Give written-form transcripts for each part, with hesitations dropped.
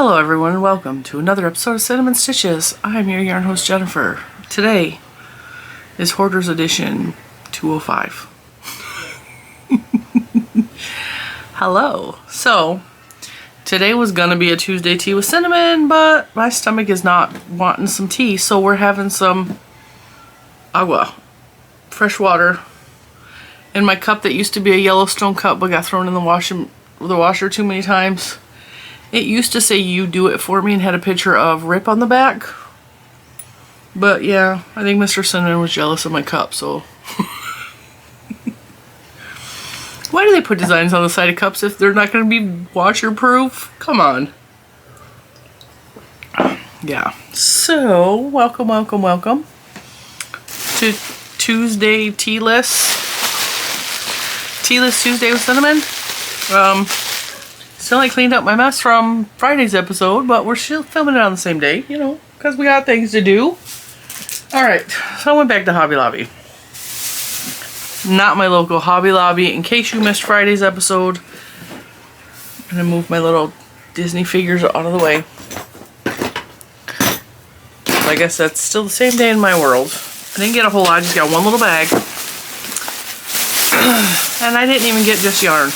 Hello everyone and welcome to another episode of Cinnamon Stitches. I'm your yarn host Jennifer. Today is Hoarders Edition 205. Hello. So today was gonna be a Tuesday tea with cinnamon, but my stomach is not wanting some tea, so we're having some agua, fresh water, in my cup that used to be a Yellowstone cup but got thrown in the washer too many times. It used to say "you do it for me" and had a picture of Rip on the back. But yeah, I think Mr. Cinnamon was jealous of my cup, so. Why do they put designs on the side of cups if they're not going to be washer-proof? Come on. Yeah. So, welcome to Tuesday Tea List. Tea List Tuesday with Cinnamon. Still ain't cleaned up my mess from Friday's episode, but we're still filming it on the same day, you know, because we got things to do. Alright, so I went back to Hobby Lobby. Not my local Hobby Lobby. In case you missed Friday's episode, I'm going to move my little Disney figures out of the way. I guess that's still the same day in my world. I didn't get a whole lot, I just got one little bag. And I didn't even get just yarn.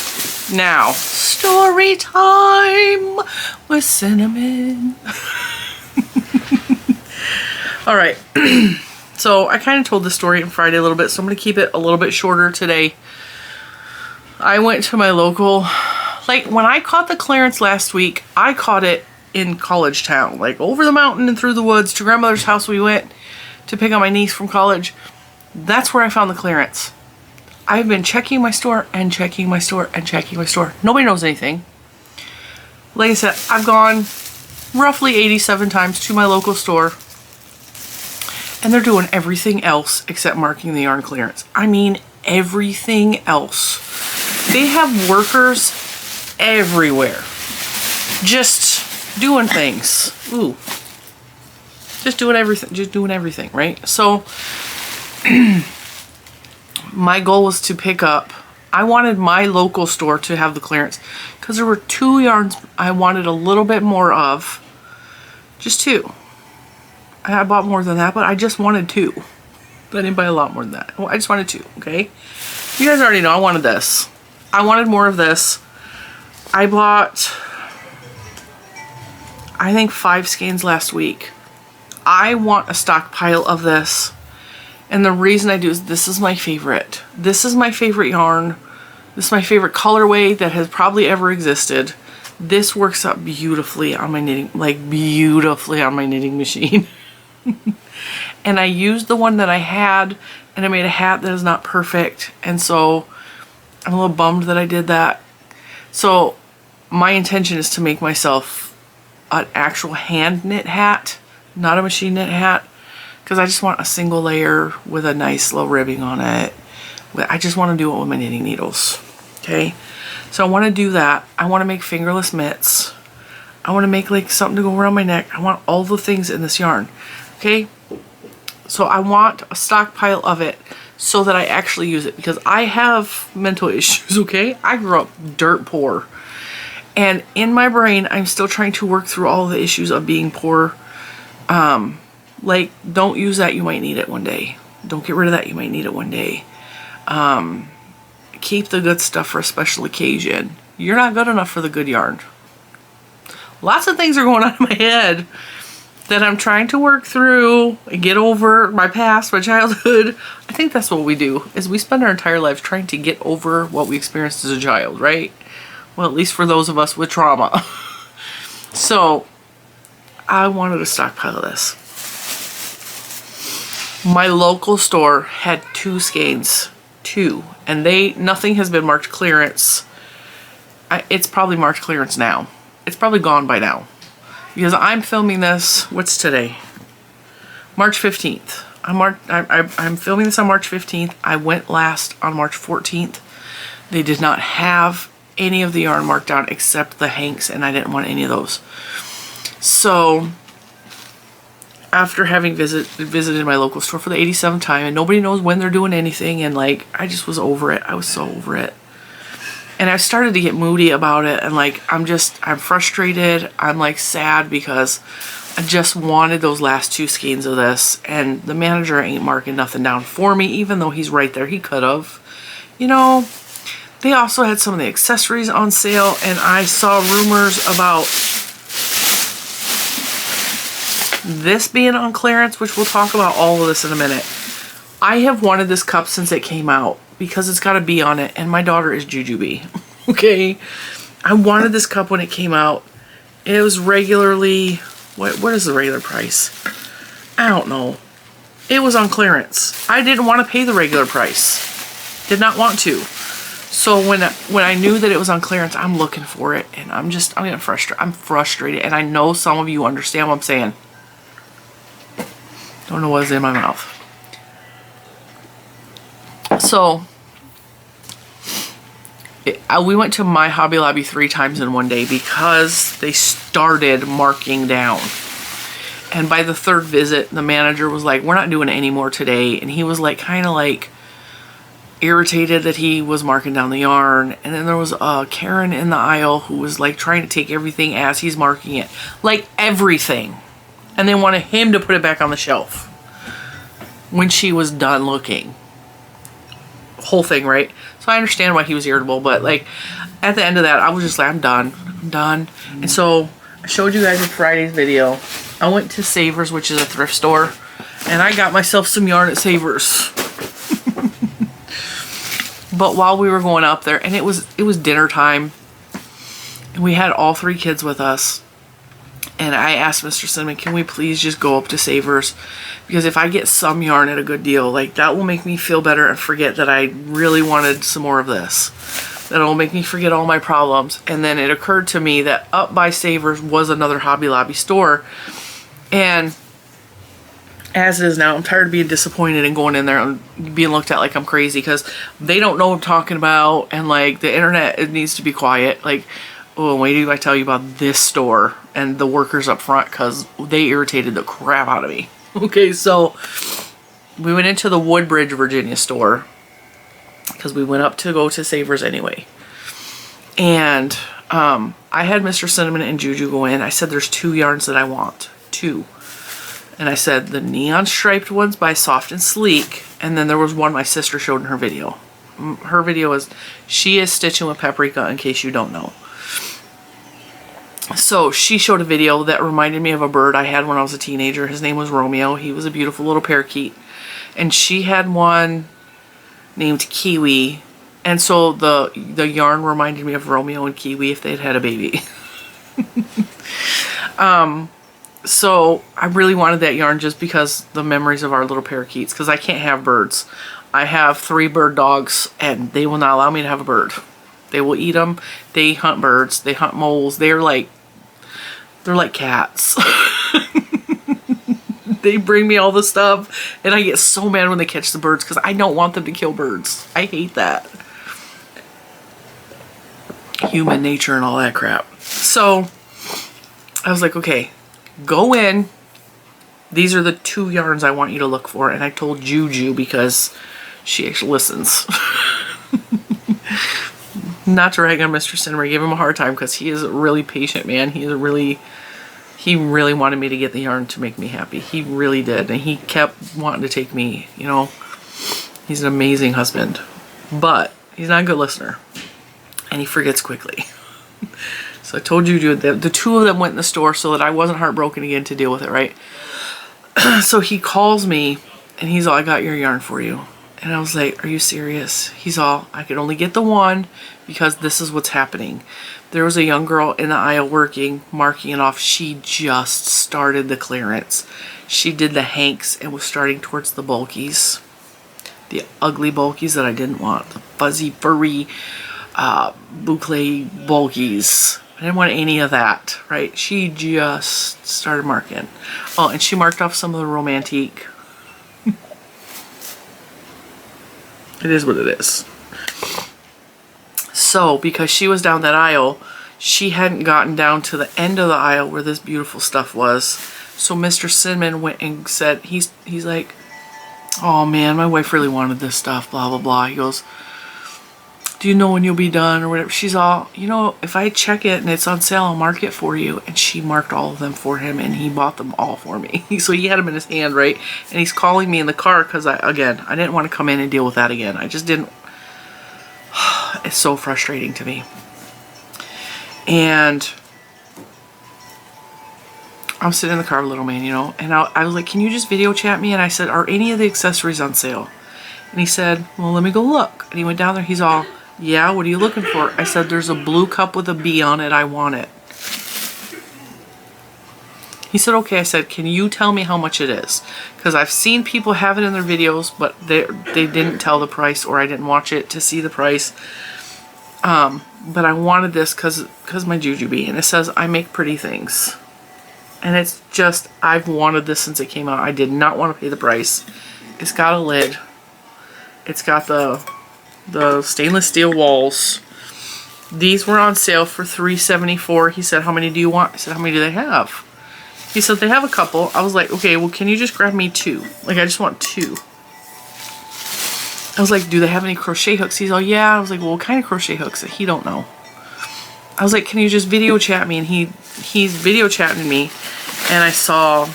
Now, story time with Cinnamon. Alright, so I kind of told the story on Friday a little bit, so I'm going to keep it a little bit shorter today. I went to my local, like when I caught the clearance last week, I caught it in College Town, like over the mountain and through the woods to grandmother's house. We went to pick up my niece from college. That's where I found the clearance. I've been checking my store and checking my store and checking my store. Nobody knows anything. Like I said, I've gone roughly 87 times to my local store, and they're doing everything else except marking the yarn clearance. I mean, everything else. They have workers everywhere. Just doing things. Ooh. Just doing everything, right? So, my goal was to pick up, I wanted my local store to have the clearance because there were two yarns I wanted a little bit more of. Just two. I bought more than that, but I just wanted two. I didn't buy a lot more than that. Well, I just wanted two, okay? You guys already know I wanted this. I wanted more of this. I bought, I think 5 skeins last week. I want a stockpile of this. And the reason I do is this is my favorite. This is my favorite yarn. This is my favorite colorway that has probably ever existed. This works out beautifully on my knitting, like beautifully on my knitting machine. And I used the one that I had, and I made a hat that is not perfect. And so I'm a little bummed that I did that. So my intention is to make myself an actual hand knit hat, not a machine knit hat. Because I just want a single layer with a nice little ribbing on it. I just want to do it with my knitting needles. Okay? So I want to do that. I want to make fingerless mitts. I want to make like something to go around my neck. I want all the things in this yarn. Okay? So I want a stockpile of it so that I actually use it. Because I have mental issues, okay? I grew up dirt poor. And in my brain, I'm still trying to work through all the issues of being poor. Like, don't use that, you might need it one day. Don't get rid of that, you might need it one day. Keep the good stuff for a special occasion. You're not good enough for the good yarn. Lots of things are going on in my head that I'm trying to work through and get over. My past, my childhood. I think that's what we do, is we spend our entire lives trying to get over what we experienced as a child, right? Well, at least for those of us with trauma. So, I wanted a stockpile of this. My local store had 2 skeins, 2, and nothing has been marked clearance. It's probably marked clearance now. It's probably gone by now, because I'm filming this. What's today? March 15th. I'm filming this on March 15th. I went last on March 14th. They did not have any of the yarn marked down except the hanks, and I didn't want any of those. So, after having visited my local store for the 87th time, and nobody knows when they're doing anything, and like, I just was over it. I was so over it. And I started to get moody about it, and like I'm frustrated. I'm like sad because I just wanted those last 2 skeins of this, and the manager ain't marking nothing down for me, even though he's right there. He could have. You know, they also had some of the accessories on sale, and I saw rumors about this being on clearance, which we'll talk about all of this in a minute. I have wanted this cup since it came out because it's got a bee on it, and my daughter is Jujubee. Okay, I wanted this cup when it came out. It was regularly, what is the regular price? I don't know. It was on clearance. I didn't want to pay the regular price. Did not want to. So when I knew that it was on clearance, I'm looking for it, and I'm getting frustrated. I'm frustrated, and I know some of you understand what I'm saying. Don't know what's in my mouth. So we went to my Hobby Lobby 3 times in one day because they started marking down. And by the 3rd visit, the manager was like, we're not doing it anymore today. And he was like, kind of like irritated that he was marking down the yarn. And then there was Karen in the aisle who was like trying to take everything as he's marking it. Like everything. And they wanted him to put it back on the shelf when she was done looking. Whole thing, right? So I understand why he was irritable, but like at the end of that, I was just like, I'm done. And so I showed you guys in Friday's video. I went to Savers, which is a thrift store, and I got myself some yarn at Savers. But while we were going up there, and it was dinner time, and we had all 3 kids with us, and I asked Mr. Cinnamon, can we please just go up to Savers? Because if I get some yarn at a good deal, like that will make me feel better and forget that I really wanted some more of this. That'll make me forget all my problems. And then it occurred to me that up by Savers was another Hobby Lobby store. And as it is now, I'm tired of being disappointed and going in there and being looked at like I'm crazy because they don't know what I'm talking about. And like the internet, it needs to be quiet. Like, oh, wait till I tell you about this store and the workers up front because they irritated the crap out of me. Okay, so we went into the Woodbridge, Virginia store because we went up to go to Savers anyway. And I had Mr. Cinnamon and Juju go in. I said, there's 2 yarns that I want. 2. And I said, the neon striped ones by Soft and Sleek. And then there was one my sister showed in her video. Her video is, she is stitching with paprika, in case you don't know. So she showed a video that reminded me of a bird I had when I was a teenager. His name was Romeo. He was a beautiful little parakeet. And she had one named Kiwi. And so the yarn reminded me of Romeo and Kiwi if they'd had a baby. So I really wanted that yarn just because the memories of our little parakeets. Because I can't have birds. I have 3 bird dogs and they will not allow me to have a bird. They will eat them. They hunt birds. They hunt moles. They're like cats. They bring me all the stuff, and I get so mad when they catch the birds because I don't want them to kill birds. I hate that. Human nature and all that crap. So I was like, okay, go in. These are the 2 yarns I want you to look for. And I told Juju because she actually listens. Not to rag on Mr. Cinnamon, give him a hard time because he is a really patient man. He really wanted me to get the yarn to make me happy. He really did. And he kept wanting to take me, you know. He's an amazing husband. But he's not a good listener. And he forgets quickly. So I told you the 2 of them went in the store so that I wasn't heartbroken again to deal with it, right? So he calls me and he's all, I got your yarn for you. And I was like, are you serious? He's all, I could only get the 1 because this is what's happening. There was a young girl in the aisle working, marking it off. She just started the clearance. She did the hanks and was starting towards the bulkies. The ugly bulkies that I didn't want. The fuzzy, furry, boucle bulkies. I didn't want any of that, right? She just started marking. Oh, and she marked off some of the romantique. It is what it is. So, because she was down that aisle, she hadn't gotten down to the end of the aisle where this beautiful stuff was. So Mr. Cinnamon went and said, he's like, oh man, my wife really wanted this stuff, blah, blah, blah. He goes, do you know when you'll be done or whatever? She's all, you know, if I check it and it's on sale, I'll mark it for you. And she marked all of them for him, and he bought them all for me. So he had them in his hand, right? And he's calling me in the car because I didn't want to come in and deal with that again. I just didn't. It's so frustrating to me. And I'm sitting in the car, little man, you know, and I was like, can you just video chat me? And I said, are any of the accessories on sale? And he said, well, let me go look. And he went down there. He's all, yeah, what are you looking for? I said, there's a blue cup with a bee on it. I want it. He said, okay. I said, can you tell me how much it is? Because I've seen people have it in their videos, but they didn't tell the price, or I didn't watch it to see the price. But I wanted this because my Juju bee. And it says, I make pretty things. And it's just, I've wanted this since it came out. I did not want to pay the price. It's got a lid. It's got the stainless steel walls. These were on sale for $3.74. He said, how many do you want? I said, how many do they have? He said, they have a couple. I was like, okay, well, can you just grab me 2? Like, I just want 2. I was like, do they have any crochet hooks? He's all, yeah. I was like, well, what kind of crochet hooks? He don't know. I was like, can you just video chat me? And he's video chatting me, and I saw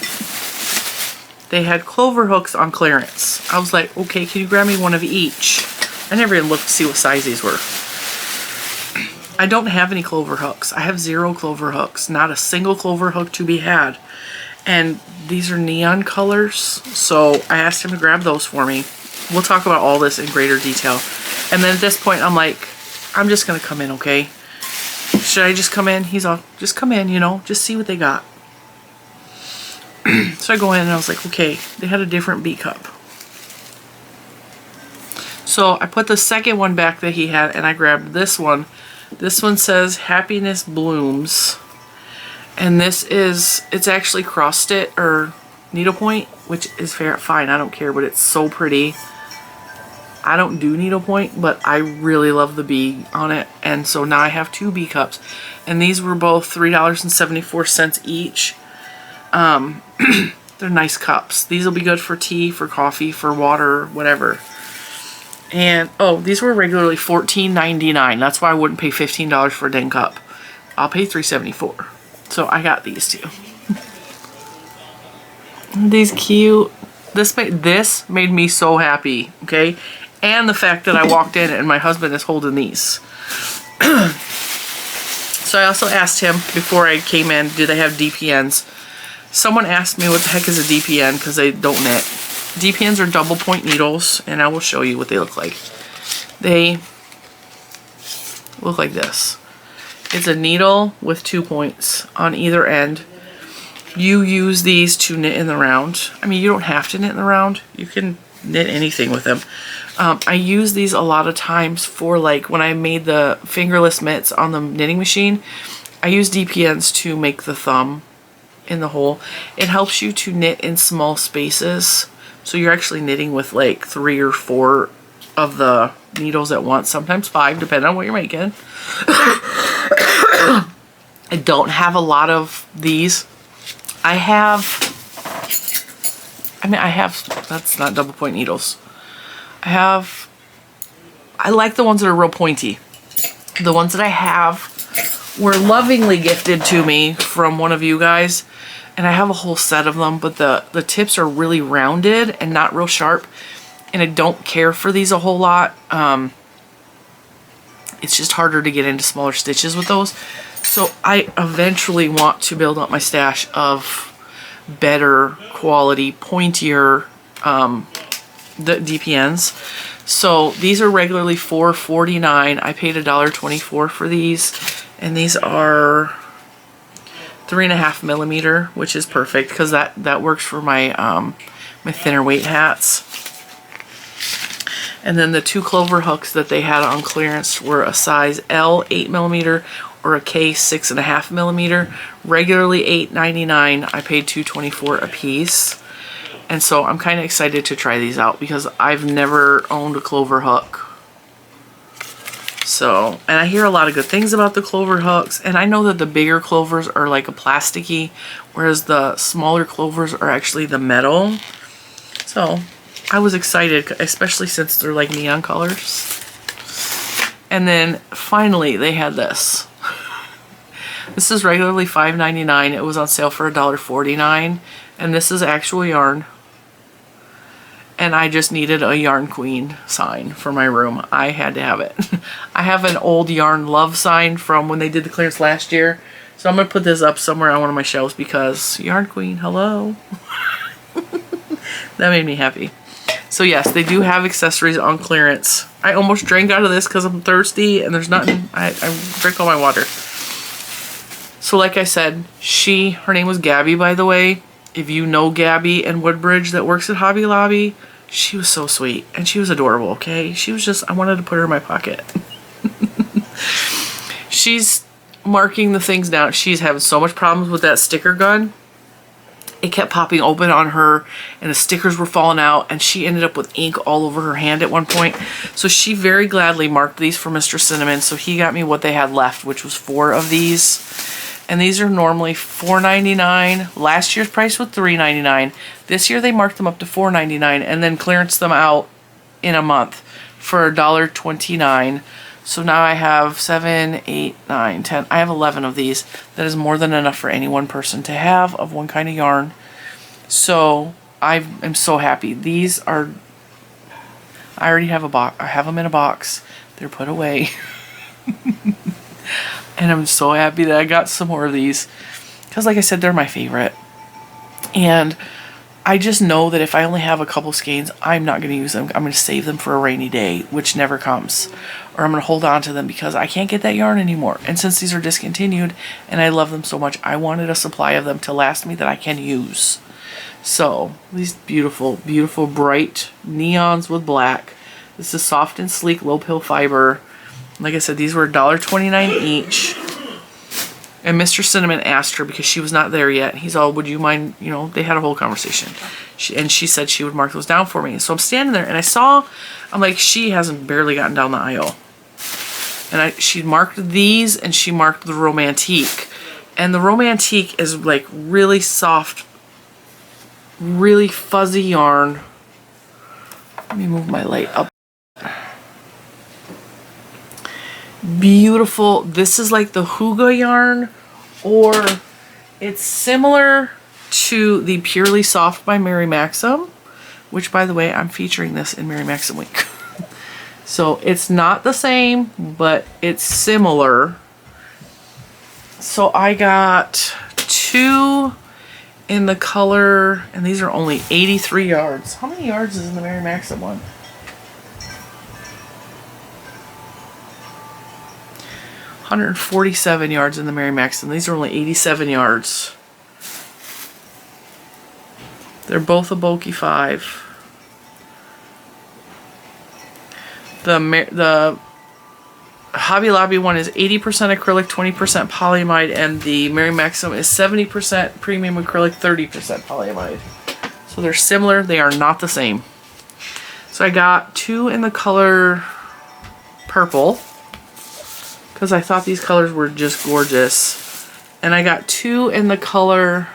they had clover hooks on clearance. I was like, okay, can you grab me one of each? I never even looked to see what size these were. I don't have any clover hooks. I have 0 clover hooks. Not a single clover hook to be had. And these are neon colors, so I asked him to grab those for me. We'll talk about all this in greater detail. And then at this point, I'm like, I'm just going to come in, okay? Should I just come in? He's all, just come in, you know, just see what they got. So I go in and I was like, okay, they had a different bee cup. So I put the second one back that he had, and I grabbed this one. This one says Happiness Blooms. And this is, it's actually cross stitch or needlepoint, which is fine. I don't care, but it's so pretty. I don't do needlepoint, but I really love the bee on it. And so now I have 2 bee cups. And these were both $3.74 each. They're nice cups. These will be good for tea, for coffee, for water, whatever. And, oh, these were regularly $14.99. That's why I wouldn't pay $15 for a dang cup. I'll pay $3.74. So I got these 2. These cute. This made me so happy, okay? And the fact that I walked in and my husband is holding these. So I also asked him before I came in, do they have DPNs? Someone asked me what the heck is a DPN because they don't knit. DPNs are double point needles, and I will show you what they look like. They look like this. It's a needle with 2 points on either end. You use these to knit in the round. I mean, you don't have to knit in the round. You can knit anything with them. I use these a lot of times for, like, when I made the fingerless mitts on the knitting machine, I use DPNs to make the thumb in the hole. It helps you to knit in small spaces. So you're actually knitting with like 3 or 4 of the needles at once, sometimes 5, depending on what you're making. I don't have a lot of these. That's not double point needles. I like the ones that are real pointy. The ones that I have were lovingly gifted to me from one of you guys. And I have a whole set of them, but the tips are really rounded and not real sharp. And I don't care for these a whole lot. It's just harder to get into smaller stitches with those. So I eventually want to build up my stash of better quality, pointier the DPNs. So these are regularly $4.49. I paid $1.24 for these. And these are 3.5 millimeter, which is perfect because that works for my my thinner weight hats. And then the 2 clover hooks that they had on clearance were a size L 8 millimeter or a K 6.5 millimeter. Regularly $8.99. I paid $2.24 a piece. And so I'm kind of excited to try these out because I've never owned a clover hook. So, and I hear a lot of good things about the clover hooks, and I know that the bigger clovers are like a plasticky, whereas the smaller clovers are actually the metal. So, I was excited, especially since they're like neon colors. And then finally they had this. This is regularly $5.99. It was on sale for $1.49. And this is actual yarn. And I just needed a Yarn Queen sign for my room. I had to have it. I have an old Yarn Love sign from when they did the clearance last year. So I'm going to put this up somewhere on one of my shelves because Yarn Queen, hello. That made me happy. So yes, they do have accessories on clearance. I almost drank out of this because I'm thirsty and there's nothing. I drank all my water. So like I said, her name was Gabby, by the way. If you know Gabby in Woodbridge that works at Hobby Lobby, she was so sweet and she was adorable, okay? She was just, I wanted to put her in my pocket. She's marking the things down. She's having so much problems with that sticker gun. It kept popping open on her and the stickers were falling out and she ended up with ink all over her hand at one point. So she very gladly marked these for Mr. Cinnamon. So he got me what they had left, which was 4 of these. And these are normally $4.99. Last year's price was $3.99. This year they marked them up to $4.99 and then clearanced them out in a month for $1.29. So now I have 7, 8, 9, 10. I have 11 of these. That is more than enough for any one person to have of one kind of yarn. So I am so happy. These are, I already have a box. I have them in a box. They're put away. And I'm so happy that I got some more of these. Because like I said, they're my favorite. And I just know that if I only have a couple skeins, I'm not going to use them. I'm going to save them for a rainy day, which never comes. Or I'm going to hold on to them because I can't get that yarn anymore. And since these are discontinued and I love them so much, I wanted a supply of them to last me that I can use. So these beautiful, beautiful bright neons with black. This is soft and sleek, low pill fiber. Like I said, these were $1.29 each. And Mr. Cinnamon asked her because she was not there yet. He's all, would you mind, you know, they had a whole conversation. She said she would mark those down for me. So I'm standing there and I saw, I'm like, she hasn't barely gotten down the aisle. And she marked these and she marked the Romantique. And the Romantique is like really soft, really fuzzy yarn. Let me move my light up. Beautiful. This is like the Huga yarn, or it's similar to the Purely Soft by Mary Maxim, which by the way, I'm featuring this in Mary Maxim Week. So it's not the same, but it's similar. So I got 2 in the color, and these are only 83 yards. How many yards is in the Mary Maxim one? 147 yards in the Mary Maxim. These are only 87 yards. They're both a bulky 5. The Hobby Lobby one is 80% acrylic, 20% polyamide, and the Mary Maxim is 70% premium acrylic, 30% polyamide. So they're similar. They are not the same. So I got 2 in the color purple, because I thought these colors were just gorgeous. And I got 2 in the color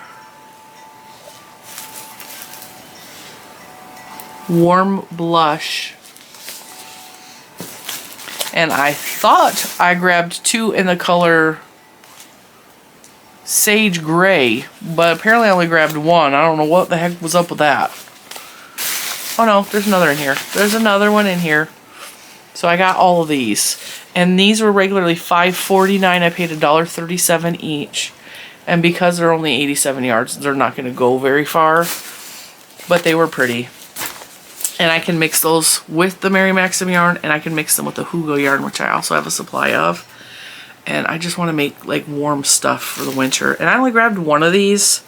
Warm Blush. And I thought I grabbed 2 in the color Sage Gray, but apparently I only grabbed 1. I don't know what the heck was up with that. Oh no, there's another in here. There's another one in here. So I got all of these. And these were regularly $5.49. I paid $1.37 each. And because they're only 87 yards, they're not going to go very far. But they were pretty. And I can mix those with the Mary Maxim yarn, and I can mix them with the Hugo yarn, which I also have a supply of. And I just want to make like warm stuff for the winter. And I only grabbed 1 of these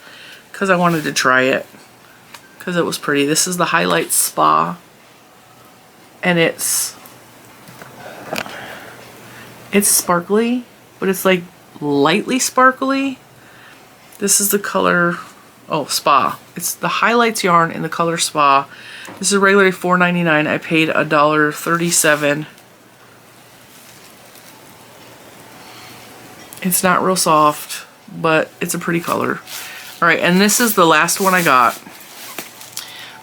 because I wanted to try it. Because it was pretty. This is the Highlight Spa. And it's sparkly, but it's like lightly sparkly. This is the color, oh, Spa. It's the Highlights yarn in the color Spa. This is regularly $4.99. I paid $1.37. It's not real soft, but it's a pretty color. All right, and this is the last one I got.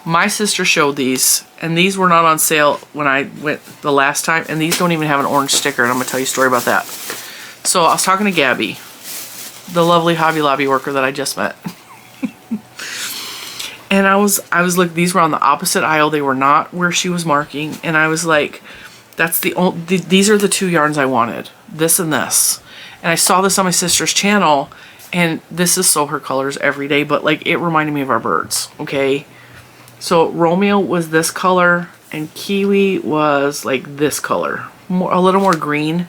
My sister showed these, And these were not on sale when I went the last time. And these don't even have an orange sticker. And I'm going to tell you a story about that. So I was talking to Gabby, the lovely Hobby Lobby worker that I just met. And I was like, these were on the opposite aisle. They were not where she was marking. And I was like, that's these are the two yarns I wanted. This and this. And I saw this on my sister's channel. And this is so her colors every day. But like, it reminded me of our birds. Okay. So Romeo was this color. And Kiwi was like this color. A little more green.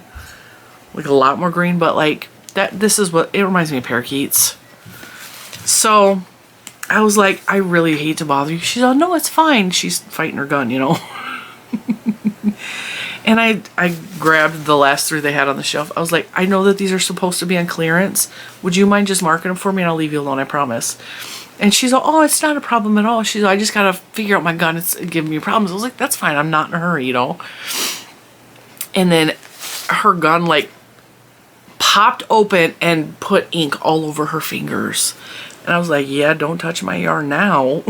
Like a lot more green. But like, this is what, it reminds me of parakeets. So I was like, I really hate to bother you. She's like, no, it's fine. She's fighting her gun, you know. And I grabbed the last three they had on the shelf. I was like, I know that these are supposed to be on clearance. Would you mind just marking them for me and I'll leave you alone, I promise. And she's like, oh, it's not a problem at all. She's like, I just got to figure out my gun. It's giving me problems. I was like, that's fine. I'm not in a hurry, you know. And then her gun like popped open and put ink all over her fingers. And I was like, yeah, don't touch my yarn now.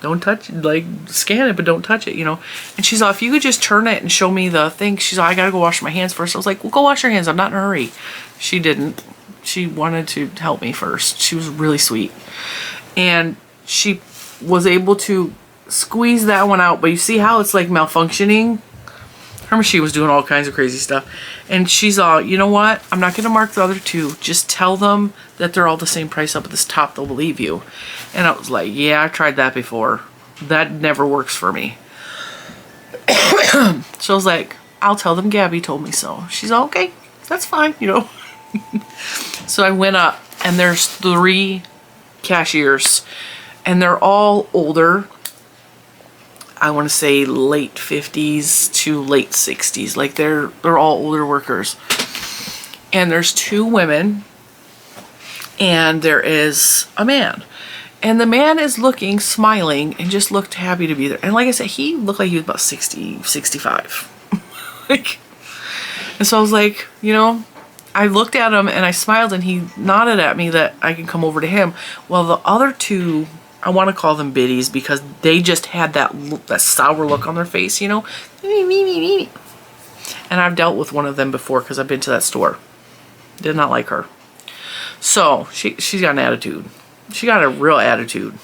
Don't touch it, like scan it, but don't touch it, you know. And she's like, if you could just turn it and show me the thing. She's like, I gotta go wash my hands first. I was like, well, go wash your hands. I'm not in a hurry. She didn't. She wanted to help me first. She was really sweet. And she was able to squeeze that one out. But you see how it's like malfunctioning? Her machine was doing all kinds of crazy stuff. And she's all, you know what? I'm not going to mark the other two. Just tell them that they're all the same price up at this top. They'll believe you. And I was like, yeah, I tried that before. That never works for me. So I was like, I'll tell them Gabby told me so. She's all, okay, that's fine, you know. So I went up and there's 3 cashiers. And they're all older. I want to say late 50s to late 60s. Like they're all older workers. And there's 2 women and there is a man. And the man is looking, smiling, and just looked happy to be there. And like I said, he looked like he was about 60, 65. Like, and so I was like, you know, I looked at him and I smiled and he nodded at me that I can come over to him. Well, the other 2, I want to call them biddies because they just had that sour look on their face, you know. And I've dealt with one of them before because I've been to that store. Did not like her. So she's got an attitude. She got a real attitude.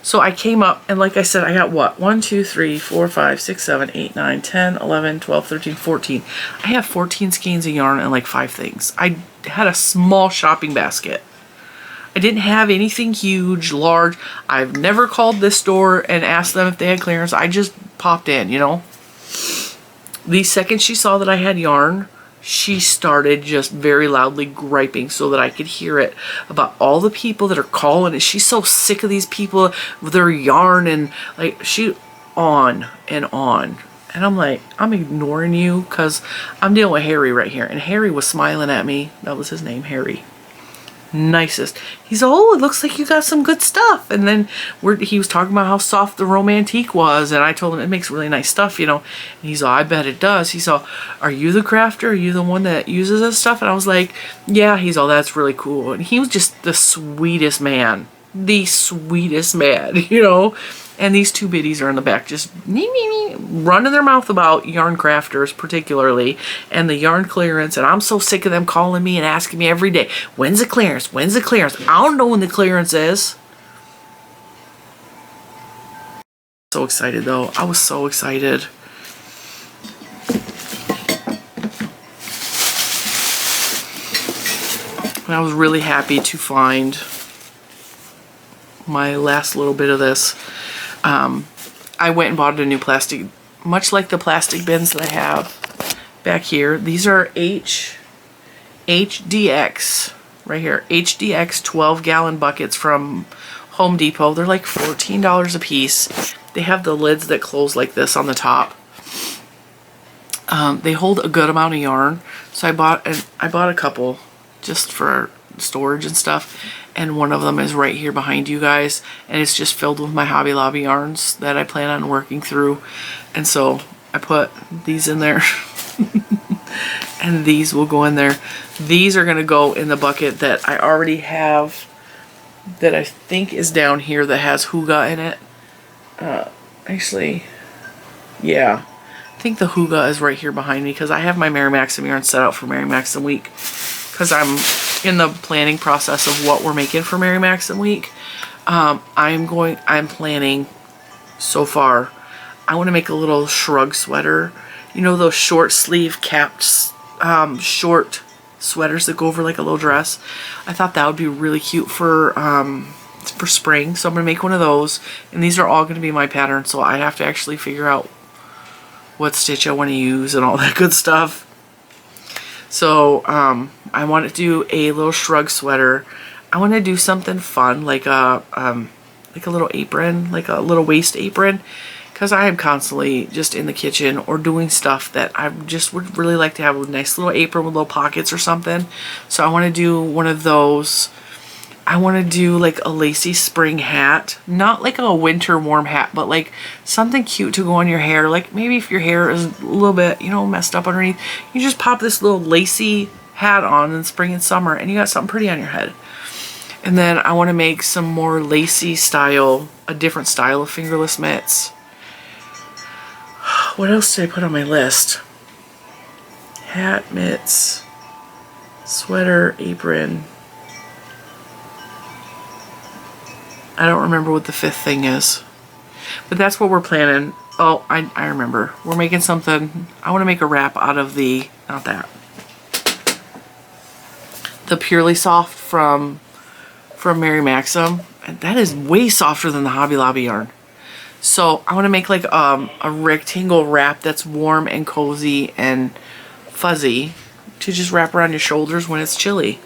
So I came up and like I said, I got what? 1, 2, 3, 4, 5, 6, 7, 8, 9, 10, 11, 12, 13, 14. I have 14 skeins of yarn and like 5 things. I had a small shopping basket. I didn't have anything huge, large. I've never called this store and asked them if they had clearance. I just popped in, you know. The second she saw that I had yarn, she started just very loudly griping so that I could hear it about all the people that are calling. And she's so sick of these people with their yarn and like she on and on. And I'm like, I'm ignoring you because I'm dealing with Harry right here. And Harry was smiling at me. That was his name, Harry. Nicest. He's, oh, it looks like you got some good stuff. And then he was talking about how soft the Romantique was, and I told him it makes really nice stuff, you know. And he's all, I bet it does. He's all, are you the crafter? Are you the one that uses this stuff? And I was like, yeah. He's all, that's really cool. And he was just the sweetest man. The sweetest man, you know. And these 2 biddies are in the back just running their mouth about yarn crafters particularly and the yarn clearance. And I'm so sick of them calling me and asking me every day, when's the clearance? When's the clearance? I don't know when the clearance is. So excited though. I was so excited. And I was really happy to find my last little bit of this. I went and bought a new plastic, much like the plastic bins that I have back here. These are HDX, right here, HDX 12-gallon buckets from Home Depot. They're like $14 a piece. They have the lids that close like this on the top. They hold a good amount of yarn, so I bought a couple just for storage and stuff. And one of them is right here behind you guys, and it's just filled with my Hobby Lobby yarns that I plan on working through. And so I put these in there and these will go in there. These are going to go in the bucket that I already have that I think is down here that has Huga in it. Actually, yeah. I think the Huga is right here behind me because I have my Mary Maxim yarn set out for Mary Maxim week because I'm in the planning process of what we're making for Mary Maxim week. I'm planning so far. I want to make a little shrug sweater. You know those short sleeve capped short sweaters that go over like a little dress? I thought that would be really cute for spring, so I'm gonna make one of those, and these are all gonna be my patterns, so I have to actually figure out what stitch I want to use and all that good stuff. So I want to do a little shrug sweater. I want to do something fun like a little apron, like a little waist apron, because I am constantly just in the kitchen or doing stuff that I just would really like to have a nice little apron with little pockets or something. So I want to do one of those. I want to do like a lacy spring hat, not like a winter warm hat, but like something cute to go on your hair. Like maybe if your hair is a little bit, you know, messed up underneath, you just pop this little lacy hat on in spring and summer and you got something pretty on your head. And then I want to make some more lacy style, a different style of fingerless mitts. What else did I put on my list? Hat, mitts, sweater, apron. I don't remember what the fifth thing is. But that's what we're planning. Oh, I remember. We're making something. I want to make a wrap out of the, not that. The Purely Soft from Mary Maxim. And that is way softer than the Hobby Lobby yarn. So I want to make like a rectangle wrap that's warm and cozy and fuzzy to just wrap around your shoulders when it's chilly.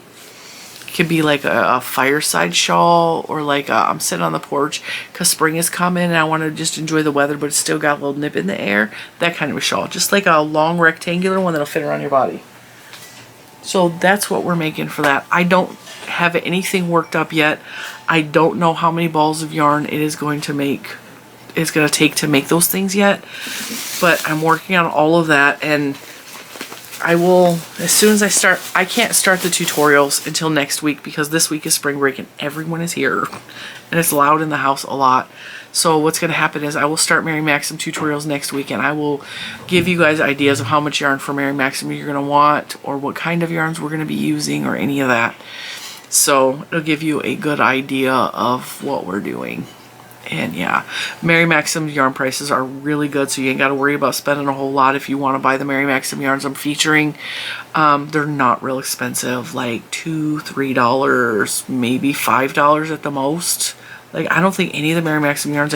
It could be like a fireside shawl, or like I'm sitting on the porch because spring is coming and I want to just enjoy the weather, but it's still got a little nip in the air. That kind of a shawl. Just like a long rectangular one that'll fit around your body. So that's what we're making for that. I don't have anything worked up yet. I don't know how many balls of yarn it is going to make. It's going to take to make those things yet. But I'm working on all of that, and I will, as soon as I start, I can't start the tutorials until next week because this week is spring break and everyone is here and it's loud in the house a lot. So what's going to happen is I will start Mary Maxim tutorials next week, and I will give you guys ideas of how much yarn for Mary Maxim you're going to want, or what kind of yarns we're going to be using, or any of that. So it'll give you a good idea of what we're doing. And yeah, Mary Maxim yarn prices are really good, so you ain't got to worry about spending a whole lot if you want to buy the Mary Maxim yarns I'm featuring. They're not real expensive, like $2, $3, maybe $5 at the most. Like, I don't think any of the Mary Maxim yarns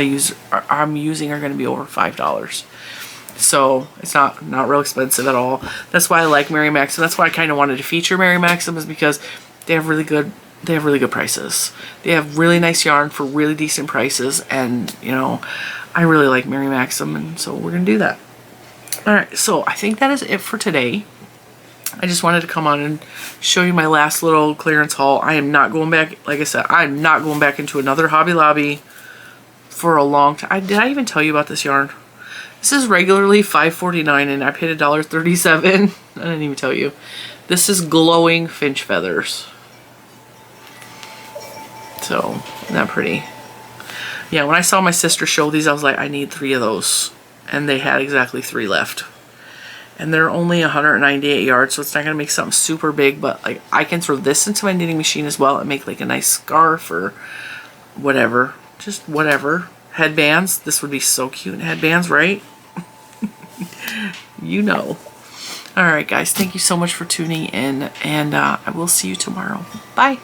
I'm using are going to be over $5. So it's not real expensive at all. That's why I like Mary Maxim. That's why I kind of wanted to feature Mary Maxim, is because they have really good prices. They have really nice yarn for really decent prices, and you know, I really like Mary Maxim, and so we're gonna do that. All right, so I think that is it for today. I just wanted to come on and show you my last little clearance haul. I am not going back, like I said, I'm not going back into another Hobby Lobby for a long time. Did I even tell you about this yarn? This is regularly $5.49 and I paid $1.37. I didn't even tell you. This is glowing finch feathers. So, isn't that pretty? Yeah, when I saw my sister show these, I was like, I need 3 of those. And they had exactly 3 left. And they're only 198 yards, so it's not going to make something super big, but like I can throw this into my knitting machine as well and make like a nice scarf or whatever. Just whatever. Headbands. This would be so cute in headbands, right? You know. Alright guys, thank you so much for tuning in, and I will see you tomorrow. Bye!